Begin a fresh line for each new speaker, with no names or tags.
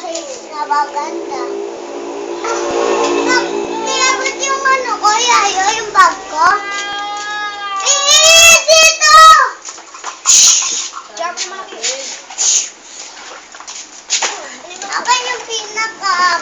na maganda. Pinabot yung ano ko, yayo, yung bag ko. Dito! Akin yung pinaka